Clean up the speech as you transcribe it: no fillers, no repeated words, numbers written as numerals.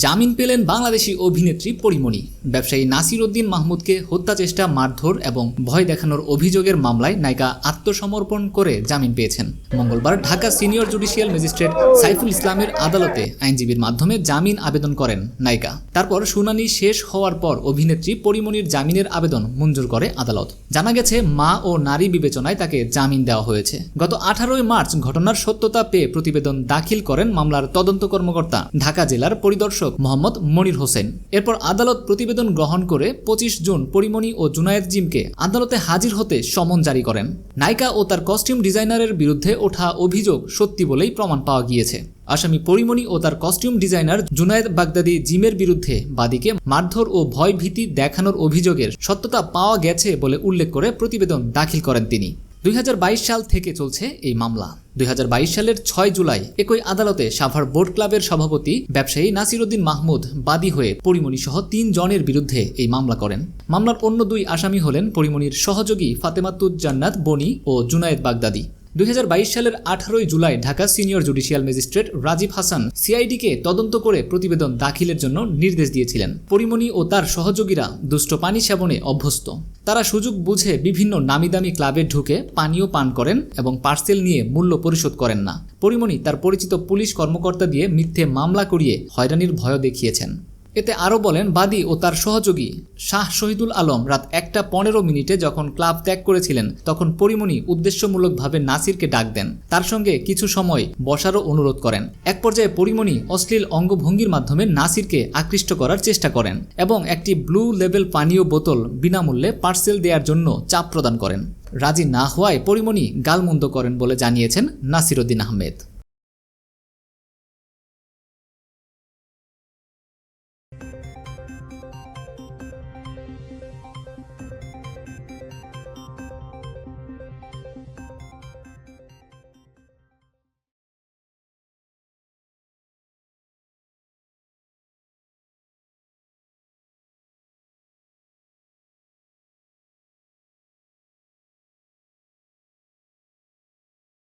জামিন পেলেন বাংলাদেশি অভিনেত্রী পরীমণি। ব্যবসায়ী নাসির উদ্দিন মাহমুদকে হত্যা চেষ্টা, মারধর এবং ভয় দেখানোর অভিযোগের মামলায় নায়িকা আত্মসমর্পণ করে জামিন পেয়েছেন। মঙ্গলবার Dhaka senior judicial magistrate Saiful ইসলামের আদালতে আইনজীবীর মাধ্যমে জামিন আবেদন করেন নায়িকা। তারপর শুনানি শেষ হওয়ার পর অভিনেত্রী পরীমণির জামিনের আবেদন মঞ্জুর করে আদালত। জানা গেছে, মা ও নারী বিবেচনায় তাকে জামিন দেওয়া হয়েছে। গত 18 মার্চ ঘটনার সত্যতা পেয়ে প্রতিবেদন দাখিল করেন মামলার তদন্ত কর্মকর্তা ঢাকা জেলার পরিদর্শক মোহাম্মদ মনির হোসেন। এরপর আদালত প্রতিবেদন গ্রহণ করে 25 জুন পরীমণি ও জুনায়েদ জিমকে আদালতে হাজির হতে সমন জারি করেন। নায়িকা ও তার কস্টিউম ডিজাইনারের বিরুদ্ধে ওঠা অভিযোগ সত্যি বলেই প্রমাণ পাওয়া গিয়েছে। আসামি পরীমণি ও তার কস্টিউম ডিজাইনার জুনায়েদ বাগদাদি জিমের বিরুদ্ধে বাদীকে মারধর ও ভয়ভীতি দেখানোর অভিযোগের সত্যতা পাওয়া গেছে বলে উল্লেখ করে প্রতিবেদন দাখিল করেন তিনি। 2022 সাল থেকে চলছে এই মামলা। 2022 সালের 6 জুলাই একই আদালতে সাভার বোট ক্লাবের সভাপতি ব্যবসায়ী নাসির উদ্দিন মাহমুদ বাদী হয়ে পরীমণি সহ 3 জনের বিরুদ্ধে এই মামলা করেন। মামলার অন্য 2 আসামি হলেন পরীমণির সহযোগী ফাতেমাতুজ জান্নাত বনি ও জুনায়েদ বাগদাদি। 2022 সালের 18 July Dhaka senior judicial magistrate Rajib Hasan সিআইডিকে তদন্ত করে প্রতিবেদন দাখিলের জন্য নির্দেশ দিয়েছিলেন। পরীমণি ও তার সহযোগীরা দুষ্ট পানি সেবনে অভ্যস্ত। তারা সুযোগ বুঝে বিভিন্ন নামিদামি ক্লাবে ঢুকে পানীয় পান করেন এবং পার্সেল নিয়ে মূল্য পরিশোধ করেন না। পরীমণি তার পরিচিত পুলিশ কর্মকর্তা দিয়ে মিথ্যে মামলা করিয়ে হয়রানির ভয় দেখিয়েছেন। এতে আরও বলেন, বাদী ও তার সহযোগী শাহ শহীদুল আলম রাত 1:15 যখন ক্লাব ত্যাগ করেছিলেন, তখন পরীমণি উদ্দেশ্যমূলকভাবে নাসিরকে ডাক দেন। তার সঙ্গে কিছু সময় বসারও অনুরোধ করেন। এক পর্যায়ে পরীমণি অশ্লীল অঙ্গভঙ্গির মাধ্যমে নাসিরকে আকৃষ্ট করার চেষ্টা করেন এবং একটি ব্লু লেবেল পানীয় বোতল বিনামূল্যে পার্সেল দেওয়ার জন্য চাপ প্রদান করেন। রাজি না হওয়ায় পরীমণি গালমন্দ করেন বলে জানিয়েছেন নাসির উদ্দিন আহমেদ।